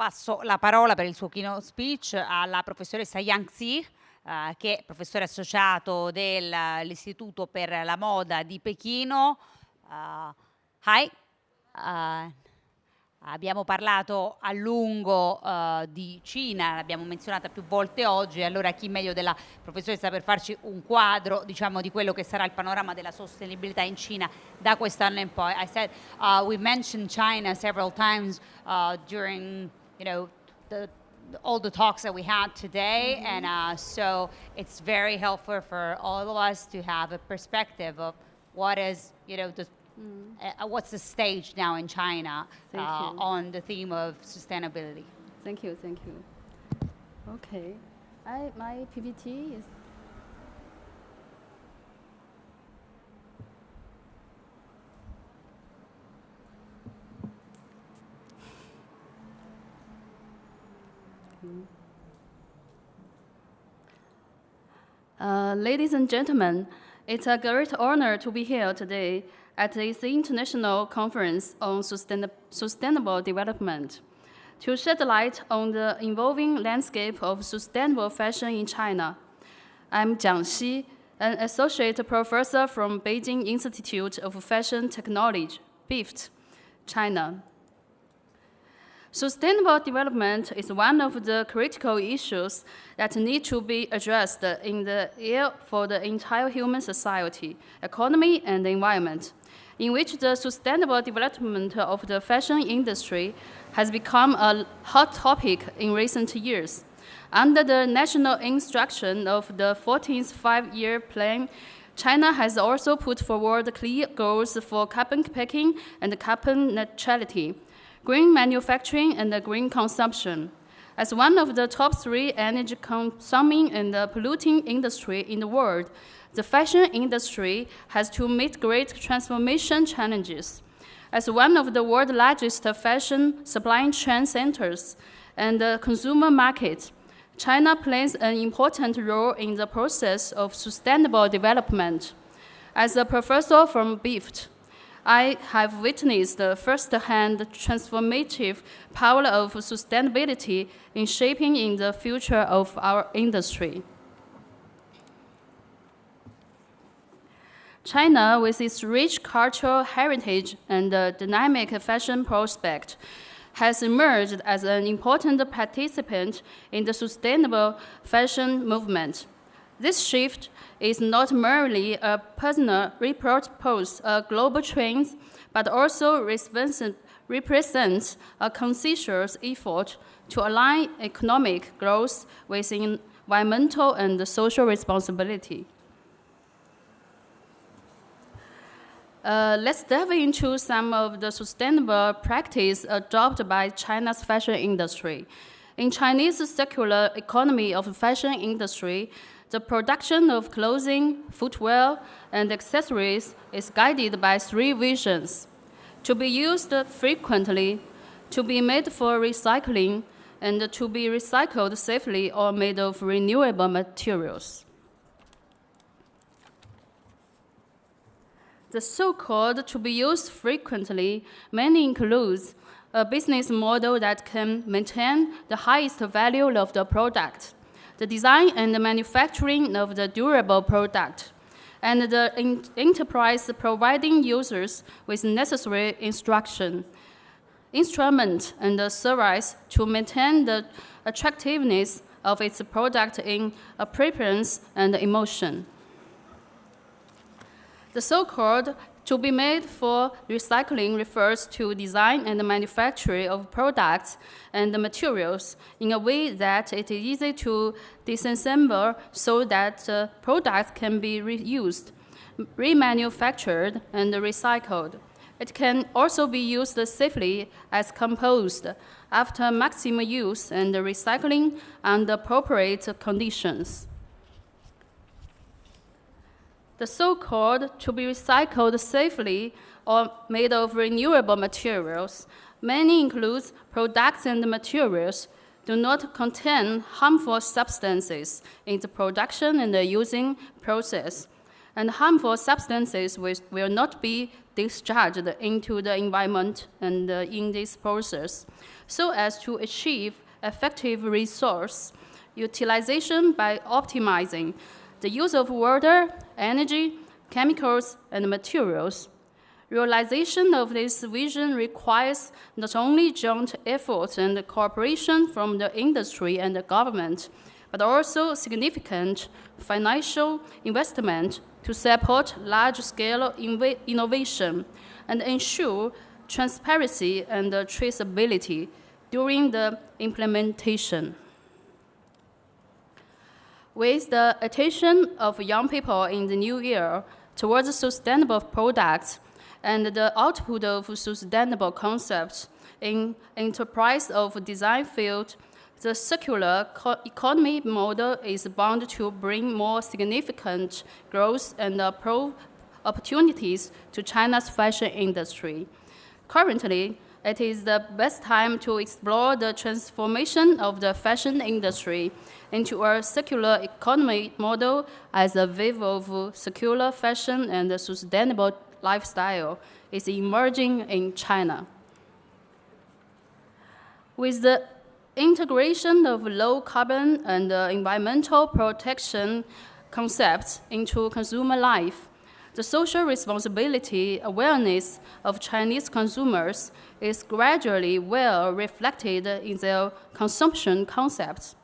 passo la parola per il suo keynote speech alla professoressa Jiang Xi, che è professore associato dell'Istituto per la Moda di Pechino. Hi. Abbiamo parlato a lungo di Cina, l'abbiamo menzionata più volte oggi, allora chi meglio della professoressa per farci un quadro, diciamo, di quello che sarà il panorama della sostenibilità in Cina da quest'anno in poi. I said we mentioned China several times during, all the talks that we had today, and so it's very helpful for all of us to have a perspective of what is, what's the stage now in China on the theme of sustainability? Thank you. Okay, my PPT is. Ladies and gentlemen, it's a great honor to be here today at this international conference on sustainable development to shed light on the evolving landscape of sustainable fashion in China. I'm Jiang Xi, an associate professor from Beijing Institute of Fashion Technology, BIFT, China. Sustainable development is one of the critical issues that need to be addressed in the area for the entire human society, economy, and the environment, in which the sustainable development of the fashion industry has become a hot topic in recent years. Under the national instruction of the 14th Five-Year Plan, China has also put forward clear goals for carbon packing and carbon neutrality, green manufacturing, and green consumption. As one of the top 3 energy-consuming and polluting industries in the world, the fashion industry has to meet great transformation challenges. As one of the world's largest fashion supply chain centers and consumer markets, China plays an important role in the process of sustainable development. As a professor from BIFT, I have witnessed the first-hand transformative power of sustainability in shaping in the future of our industry. China, with its rich cultural heritage and dynamic fashion prospect, has emerged as an important participant in the sustainable fashion movement. This shift is not merely a personal repurpose of global trends, but also represents a conscious effort to align economic growth with environmental and social responsibility. Let's dive into some of the sustainable practice adopted by China's fashion industry. In Chinese circular economy of fashion industry, the production of clothing, footwear, and accessories is guided by 3 visions: to be used frequently, to be made for recycling, and to be recycled safely or made of renewable materials. The so-called to be used frequently mainly includes a business model that can maintain the highest value of the product, the design and the manufacturing of the durable product, and the enterprise providing users with necessary instrument and service to maintain the attractiveness of its product in appearance and emotion. The so-called to be made for recycling refers to design and manufacture of products and materials in a way that it is easy to disassemble so that products can be reused, remanufactured, and recycled. It can also be used safely as compost after maximum use and recycling under appropriate conditions. The so-called to be recycled safely or made of renewable materials mainly includes products and materials do not contain harmful substances in the production and the using process, and harmful substances will not be discharged into the environment and in this process, so as to achieve effective resource utilization by optimizing the use of water, energy, chemicals, and materials. Realization of this vision requires not only joint efforts and cooperation from the industry and the government, but also significant financial investment to support large-scale innovation and ensure transparency and traceability during the implementation. With the attention of young people in the new year towards sustainable products and the output of sustainable concepts in enterprise of design field, the circular economy model is bound to bring more significant growth and opportunities to China's fashion industry. Currently, it is the best time to explore the transformation of the fashion industry into a circular economy model as a wave of circular fashion and sustainable lifestyle is emerging in China. With the integration of low carbon and environmental protection concepts into consumer life, the social responsibility awareness of Chinese consumers is gradually well reflected in their consumption concepts.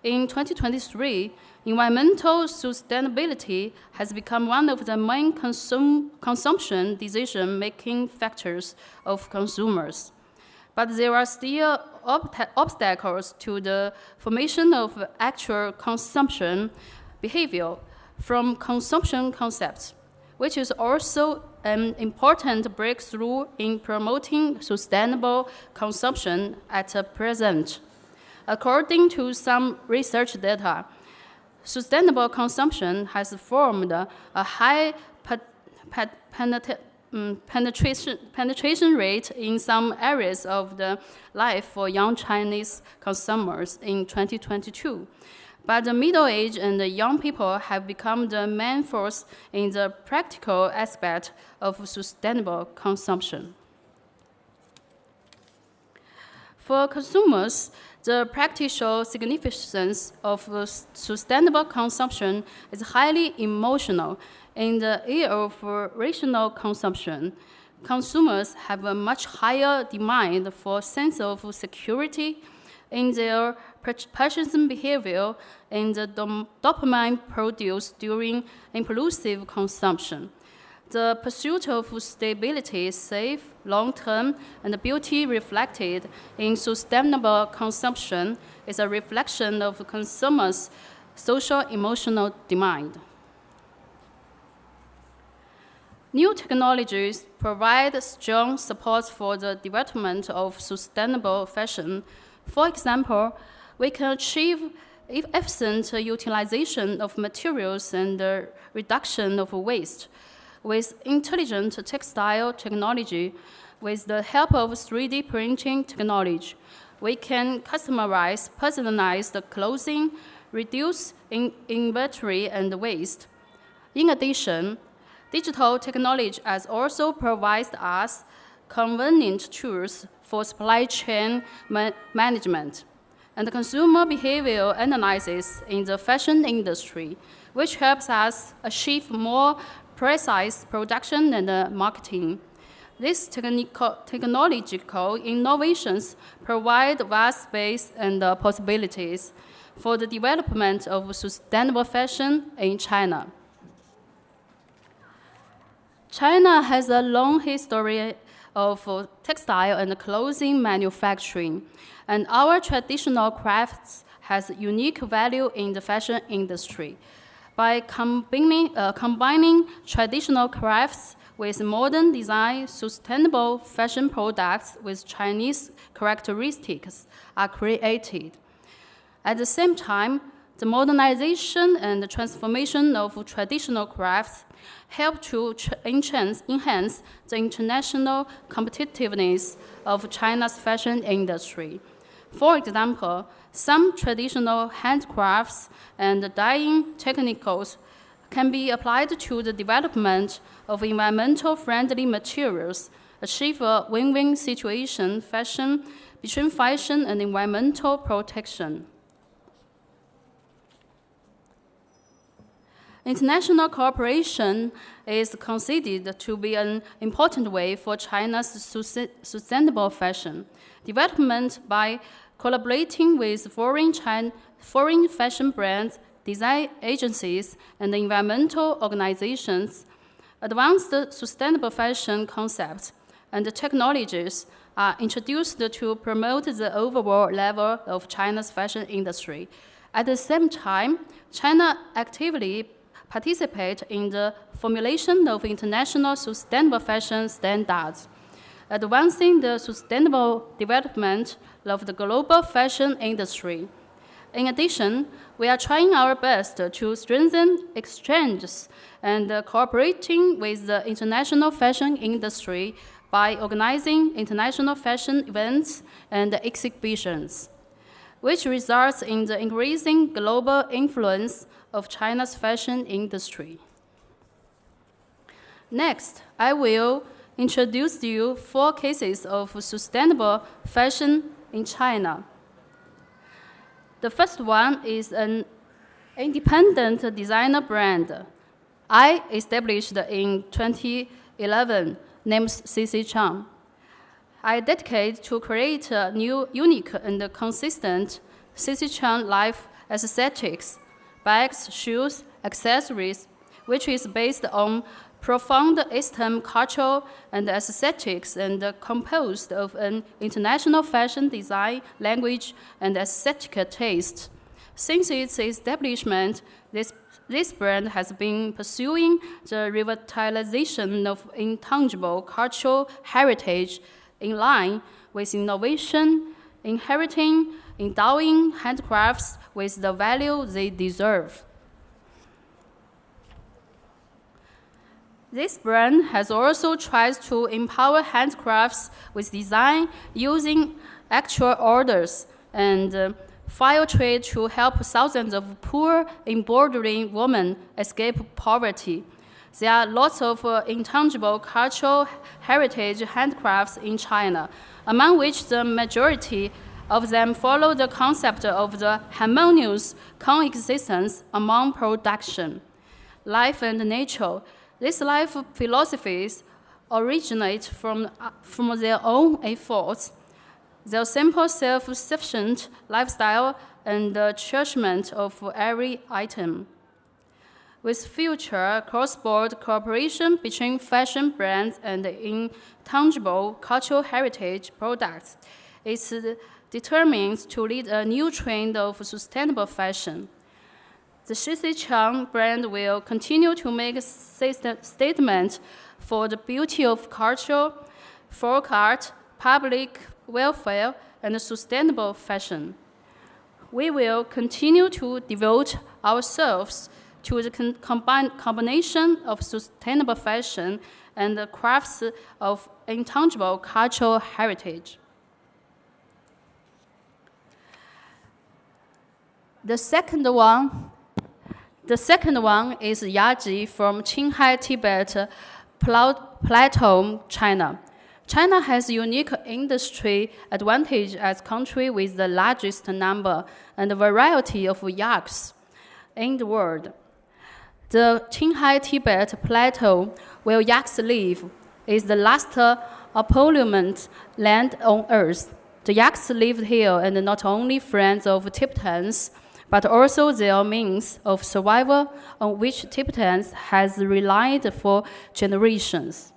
In 2023, environmental sustainability has become one of the main consumption decision-making factors of consumers. But there are still obstacles to the formation of actual consumption behavior from consumption concepts, which is also an important breakthrough in promoting sustainable consumption at present. According to some research data, sustainable consumption has formed a high penetration rate in some areas of the life for young Chinese consumers in 2022. But the middle-aged and the young people have become the main force in the practical aspect of sustainable consumption. For consumers, the practical significance of sustainable consumption is highly emotional. In the era of rational consumption, consumers have a much higher demand for a sense of security in their purchasing behavior and the dopamine produced during impulsive consumption. The pursuit of stability, safe, long-term, and beauty reflected in sustainable consumption is a reflection of consumers' social emotional demand. New technologies provide strong support for the development of sustainable fashion. For example, we can achieve efficient utilization of materials and the reduction of waste with intelligent textile technology. With the help of 3D printing technology, we can customize personalized clothing, reduce inventory and waste. In addition, digital technology has also provided us convenient tools for supply chain management and consumer behavior analysis in the fashion industry, which helps us achieve more precise production and marketing. These technological innovations provide vast space and possibilities for the development of sustainable fashion in China. China has a long history of textile and clothing manufacturing, and our traditional crafts has unique value in the fashion industry. By combining traditional crafts with modern design, sustainable fashion products with Chinese characteristics are created. At the same time, the modernization and the transformation of traditional crafts help to enhance the international competitiveness of China's fashion industry. For example, some traditional handcrafts and dyeing techniques can be applied to the development of environmental friendly materials, achieve a win-win situation between fashion and environmental protection. International cooperation is considered to be an important way for China's sustainable fashion development by collaborating with foreign fashion brands, design agencies, and environmental organizations. Advanced sustainable fashion concepts and technologies are introduced to promote the overall level of China's fashion industry. At the same time, China actively participates in the formulation of international sustainable fashion standards, advancing the sustainable development of the global fashion industry. In addition, we are trying our best to strengthen exchanges and cooperating with the international fashion industry by organizing international fashion events and exhibitions, which results in the increasing global influence of China's fashion industry. Next, I will introduce to you 4 cases of sustainable fashion in China. The first one is an independent designer brand I established in 2011 named CC Chang. I dedicate to create a new, unique, and consistent CC Chang life aesthetics, bags, shoes, accessories, which is based on profound Eastern culture and aesthetics and composed of an international fashion design, language, and aesthetic taste. Since its establishment, this brand has been pursuing the revitalization of intangible cultural heritage in line with innovation, endowing handcrafts with the value they deserve. This brand has also tried to empower handcrafts with design using actual orders and fair trade to help thousands of poor embroidery women escape poverty. There are lots of intangible cultural heritage handcrafts in China, among which the majority of them follow the concept of the harmonious coexistence among production, life, and nature. These life philosophies originate from their own efforts, their simple self-sufficient lifestyle, and the cherishment of every item. With future cross-border cooperation between fashion brands and intangible cultural heritage products, it's determined to lead a new trend of sustainable fashion. The CC Chang brand will continue to make statements for the beauty of culture, folk art, public welfare, and sustainable fashion. We will continue to devote ourselves to the combination of sustainable fashion and the crafts of intangible cultural heritage. The second one is Yaji from Qinghai, Tibet Plateau, China. China has a unique industry advantage as a country with the largest number and variety of yaks in the world. The Qinghai Tibet Plateau, where yaks live, is the last opulent land on earth. The yaks live here and not only friends of Tibetans, but also their means of survival on which Tibetans has relied for generations.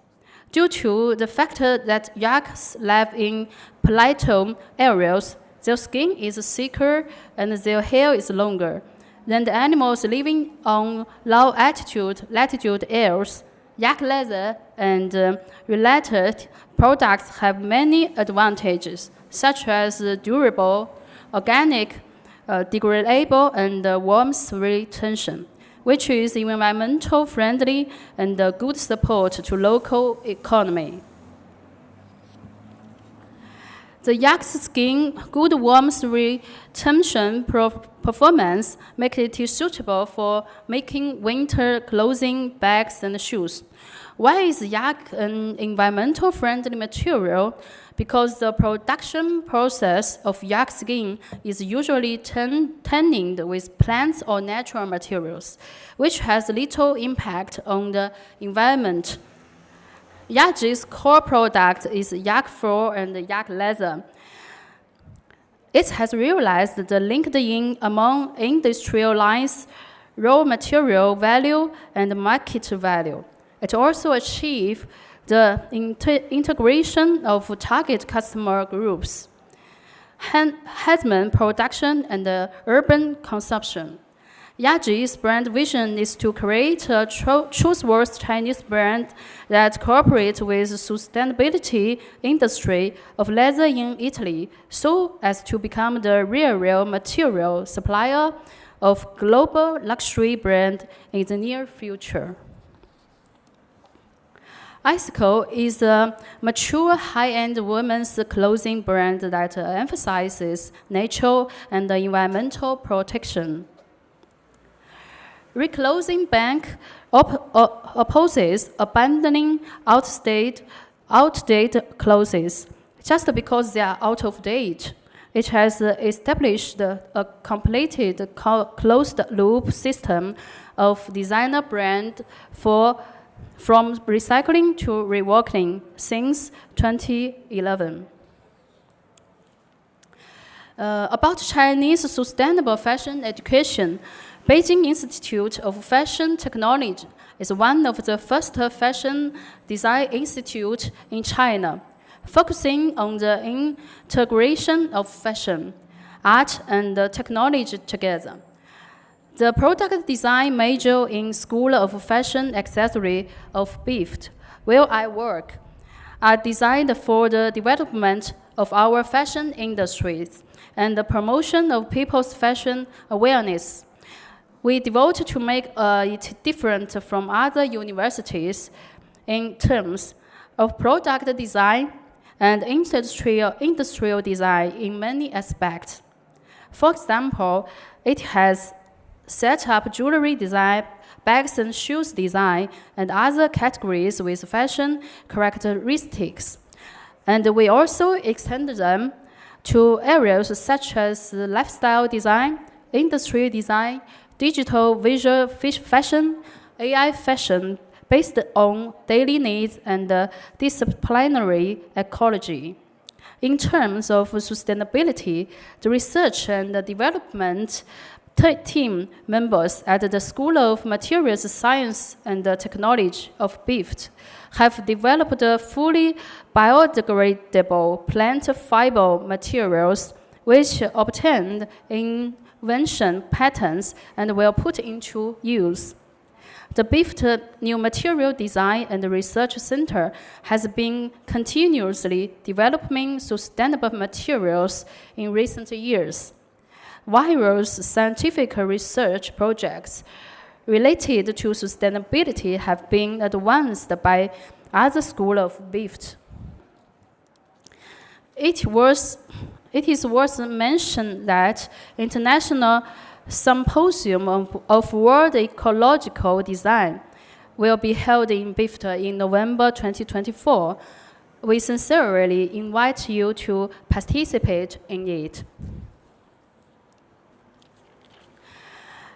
Due to the fact that yaks live in plateau areas, their skin is thicker and their hair is longer than the animals living on low latitude areas. Yak leather and related products have many advantages, such as durable, organic, degradable, and warmth retention, which is environmental friendly and a good support to local economy. The yak skin good warmth retention performance make it suitable for making winter clothing, bags, and shoes. Why is yak an environmental friendly material? Because the production process of yak skin is usually tanning with plants or natural materials, which has little impact on the environment. Yaji's core product is yak fur and yak leather. It has realized the linked among industrial lines, raw material value, and market value. It also achieved the integration of target customer groups, headman production, and urban consumption. Yaji's brand vision is to create a trustworthy Chinese brand that cooperates with the sustainability industry of leather in Italy, so as to become the real material supplier of global luxury brand in the near future. Icicle is a mature high-end women's clothing brand that emphasizes natural and environmental protection. Reclothing Bank opposes abandoning outdated clothes just because they are out of date. It has established a completed closed-loop system of designer brand from recycling to reworking since 2011. About Chinese sustainable fashion education, Beijing Institute of Fashion Technology is one of the first fashion design institutes in China, focusing on the integration of fashion, art, and technology together. The product design major in School of Fashion Accessory of BIFT, where I work, are designed for the development of our fashion industries and the promotion of people's fashion awareness. We devote to make it different from other universities in terms of product design and industrial design in many aspects. For example, it has set up jewelry design, bags and shoes design, and other categories with fashion characteristics. And we also extend them to areas such as lifestyle design, industry design, digital visual fashion, AI fashion based on daily needs and disciplinary ecology. In terms of sustainability, the research and development team members at the School of Materials Science and Technology of BIFT have developed fully biodegradable plant fiber materials which obtained invention patents and were put into use. The BIFT New Material Design and Research Center has been continuously developing sustainable materials in recent years. Various scientific research projects related to sustainability have been advanced by other schools of BIFT. It is worth mentioning that International Symposium of World Ecological Design will be held in BIFT in November 2024. We sincerely invite you to participate in it.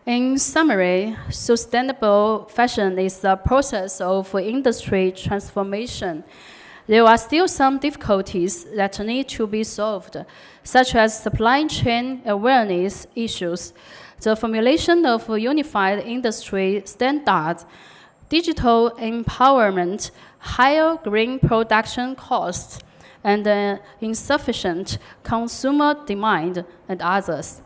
In summary, sustainable fashion is a process of industry transformation. There are still some difficulties that need to be solved, such as supply chain awareness issues, the formulation of unified industry standards, digital empowerment, higher green production costs, and insufficient consumer demand, and others.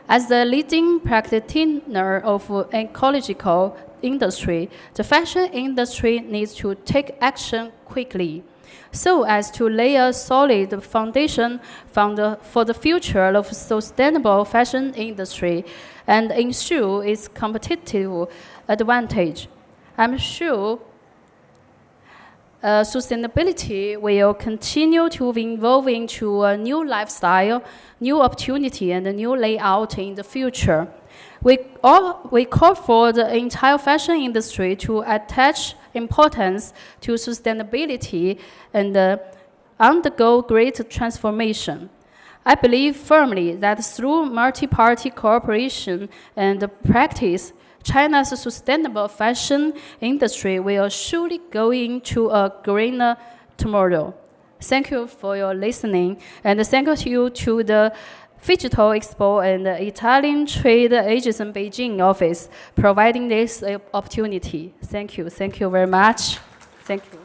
As the leading practitioner of ecological industry, the fashion industry needs to take action quickly so as to lay a solid foundation for the future of sustainable fashion industry and ensure its competitive advantage. I'm sure sustainability will continue to evolve into a new lifestyle, new opportunity, and a new layout in the future. We call for the entire fashion industry to attach importance to sustainability and undergo great transformation. I believe firmly that through multi-party cooperation and practice, China's sustainable fashion industry will surely go into a greener tomorrow. Thank you for your listening, and thank you to the Digital Expo and the Italian Trade Agency Beijing office providing this opportunity. Thank you very much. Thank you.